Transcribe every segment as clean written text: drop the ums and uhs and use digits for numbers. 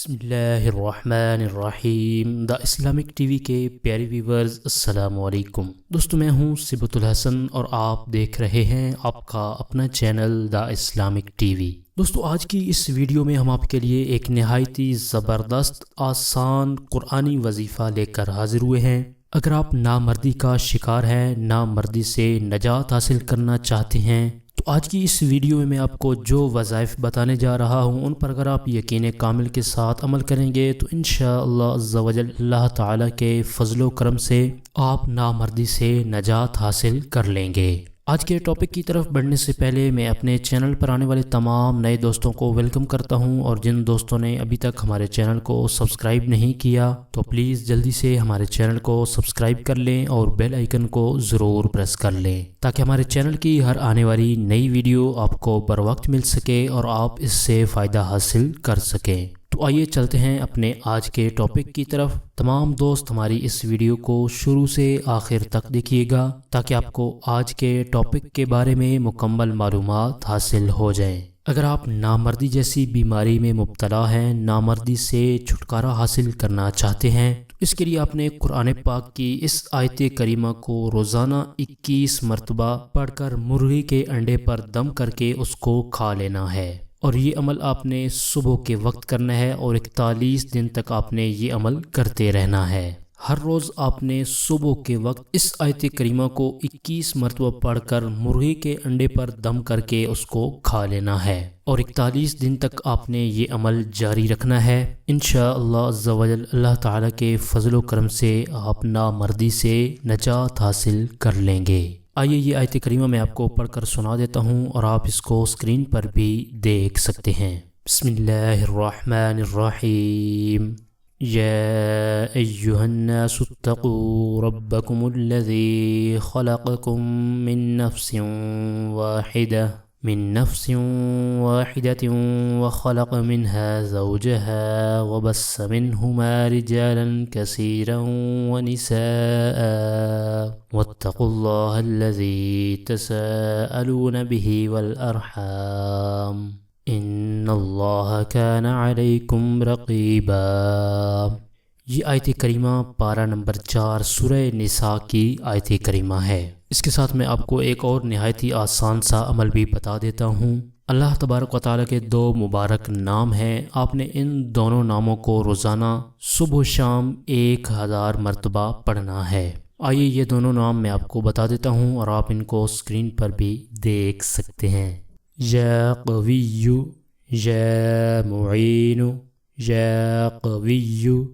बिस्मिल्लाहिर्रहमानिर्रहीम। The Islamic TV के प्यारे व्यूवर्स, अस्सलामुअलैकुम। दोस्तों, मैं हूं सिबतुलहसन और आप देख रहे हैं आपका अपना चैनल द इस्लामिक टीवी। दोस्तों, आज की इस वीडियो में हम आपके लिए एक नहायत ही ज़बरदस्त आसान कुरानी वजीफ़ा लेकर हाजिर हुए हैं। अगर आप नामर्दी का शिकार हैं, नामर्दी से नजात हासिल करना चाहते हैं, तो आज की इस वीडियो में मैं आपको जो वज़ाइफ बताने जा रहा हूँ उन पर अगर आप यकीन कामिल के साथ अमल करेंगे तो इंशाअल्लाह अज़्ज़ा वजल अल्लाह ताला के फजलो करम से आप नामर्दी से नजात हासिल कर लेंगे। आज के टॉपिक की तरफ बढ़ने से पहले मैं अपने चैनल पर आने वाले तमाम नए दोस्तों को वेलकम करता हूं, और जिन दोस्तों ने अभी तक हमारे चैनल को सब्सक्राइब नहीं किया तो प्लीज़ जल्दी से हमारे चैनल को सब्सक्राइब कर लें और बेल आइकन को ज़रूर प्रेस कर लें ताकि हमारे चैनल की हर आने वाली नई वीडियो आपको बर वक्त मिल सके और आप इससे फ़ायदा हासिल कर सकें। तो आइए चलते हैं अपने आज के टॉपिक की तरफ। तमाम दोस्त हमारी इस वीडियो को शुरू से आखिर तक देखिएगा ताकि आपको आज के टॉपिक के बारे में मुकम्मल मालूमात हासिल हो जाएं। अगर आप नामर्दी जैसी बीमारी में मुब्तला हैं, नामर्दी से छुटकारा हासिल करना चाहते हैं, तो इसके लिए आपने कुरान पाक की इस आयत करीमा को रोज़ाना 21 मरतबा पढ़कर मुर्गी के अंडे पर दम करके उसको खा लेना है। और ये अमल आपने सुबह के वक्त करना है और 41 दिन तक आपने ये अमल करते रहना है। हर रोज़ आपने सुबह के वक्त इस आयत करीमा को 21 मरतबा पढ़कर मुर्गी के अंडे पर दम करके उसको खा लेना है और 41 दिन तक आपने ये अमल जारी रखना है। इंशाअल्लाह अज़्ज़ा वजल अल्लाह ताला के फजलो करम से आप नामर्दी से नजात हासिल कर लेंगे। आइए ये आयत करीमा मैं आपको पढ़कर सुना देता हूँ और आप इसको स्क्रीन पर भी देख सकते हैं। बिस्मिल्लाहिर्रहमानिर्रहीम। या अय्युहन्नासु इत्तक़ू रब्बकुमुल्लज़ी ख़लक़कुम मिन नफ्सिन वाहिदतिन वख़लक़ मिन्हा ज़ौजहा वबस्स मिन्हुमा रिजालन कसीरन वनिसाअ वत्तक़ुल्लाह अल्लज़ी तसाअलून बिही वल अरहाम इन्नल्लाह कान अलैकुम रक़ीबा। ये आयत करीमा पारा नंबर 4 सूरह निसा की आयत करीमा है। इसके साथ मैं आपको एक और नहायत ही आसान सा अमल भी बता देता हूँ। अल्लाह तबारक व तआला के 2 मुबारक नाम हैं। आपने इन दोनों नामों को रोज़ाना सुबह शाम 1000 मरतबा पढ़ना है। आइए ये दोनों नाम मैं आपको बता देता हूँ और आप इनको स्क्रीन पर भी देख सकते हैं। या क़विय्यु, या मुईनु, या क़विय्यु,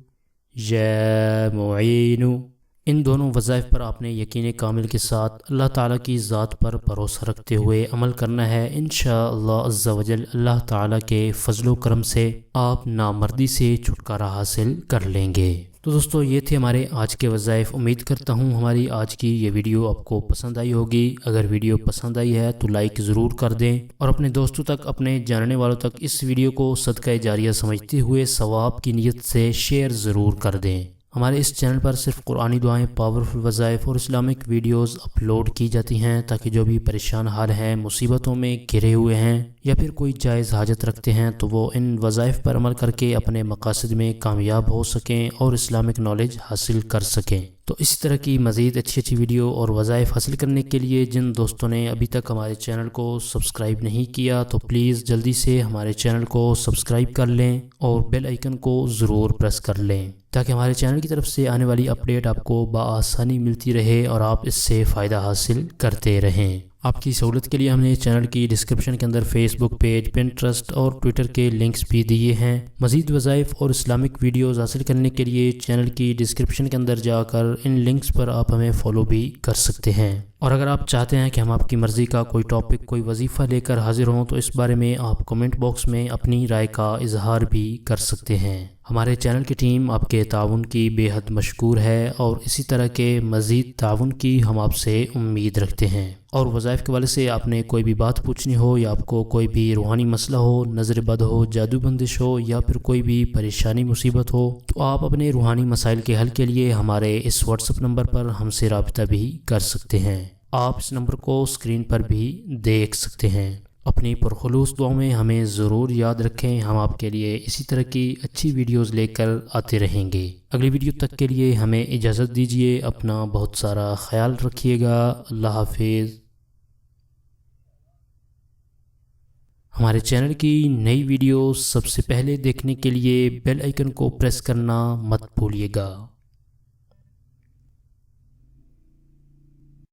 या मुईनु। इन दोनों वज़ाइफ पर आपने यकीन कामिल के साथ अल्लाह ताला की ज़ात पर भरोसा रखते हुए अमल करना है। इंशाअल्लाह अज़्ज़ा वजल अल्लाह ताला के फजलो करम से आप नामर्दी से छुटकारा हासिल कर लेंगे। तो दोस्तों, ये थे हमारे आज के वज़ाइफ। उम्मीद करता हूँ हमारी आज की ये वीडियो आपको पसंद आई होगी। अगर वीडियो पसंद आई है तो लाइक ज़रूर कर दें और अपने दोस्तों तक, अपने जानने वालों तक इस वीडियो को सदका जारिया समझते हुए सवाब की नीयत से शेयर ज़रूर कर दें। हमारे इस चैनल पर सिर्फ कुरानी दुआएं, पावरफुल वज़ाइफ और इस्लामिक वीडियोस अपलोड की जाती हैं ताकि जो भी परेशान हाल हैं, मुसीबतों में घिरे हुए हैं या फिर कोई जायज़ हाजत रखते हैं तो वो इन वज़ाइफ पर अमल करके अपने मकासद में कामयाब हो सकें और इस्लामिक नॉलेज हासिल कर सकें। तो इसी तरह की मज़ीद अच्छी वीडियो और वज़ाइफ हासिल करने के लिए जिन दोस्तों ने अभी तक हमारे चैनल को सब्सक्राइब नहीं किया तो प्लीज़ जल्दी से हमारे चैनल को सब्सक्राइब कर लें और बेल आइकन को ज़रूर प्रेस कर लें ताकि हमारे चैनल की तरफ से आने वाली अपडेट आपको बआसानी मिलती रहे और आप इससे फ़ायदा हासिल करते रहें। आपकी सहूलत के लिए हमने चैनल की डिस्क्रिप्शन के अंदर फेसबुक पेज, पिंटरेस्ट और ट्विटर के लिंक्स भी दिए हैं। मज़ीद वज़ाइफ और इस्लामिक वीडियोस हासिल करने के लिए चैनल की डिस्क्रिप्शन के अंदर जाकर इन लिंक्स पर आप हमें फ़ॉलो भी कर सकते हैं। और अगर आप चाहते हैं कि हम आपकी मर्ज़ी का कोई टॉपिक, कोई वजीफ़ा लेकर हाजिर हों तो इस बारे में आप कमेंट बॉक्स में अपनी राय का इजहार भी कर सकते हैं। हमारे चैनल की टीम आपके ताउन की बेहद मशकूर है और इसी तरह के मज़ीद ताउन की हम आपसे उम्मीद रखते हैं। और वज़ाइफ के वाले से आपने कोई भी बात पूछनी हो या आपको कोई भी रूहानी मसला हो, नज़र बद हो, जादू बंदिश हो या फिर कोई भी परेशानी मुसीबत हो तो आप अपने रूहानी मसाइल के हल के लिए हमारे इस व्हाट्सएप नंबर पर हमसे राब्ता भी कर सकते हैं। आप इस नंबर को स्क्रीन पर भी देख सकते हैं। اپنی پرخلوص دعاؤں میں ہمیں ضرور یاد رکھیں، ہم آپ کے لیے اسی طرح کی اچھی ویڈیوز لے کر آتے رہیں گے۔ اگلی ویڈیو تک کے لیے ہمیں اجازت دیجیے، اپنا بہت سارا خیال رکھیے گا۔ اللہ حافظ۔ ہمارے چینل کی نئی ویڈیو سب سے پہلے دیکھنے کے لیے بیل آئیکن کو پریس کرنا مت بھولیے گا۔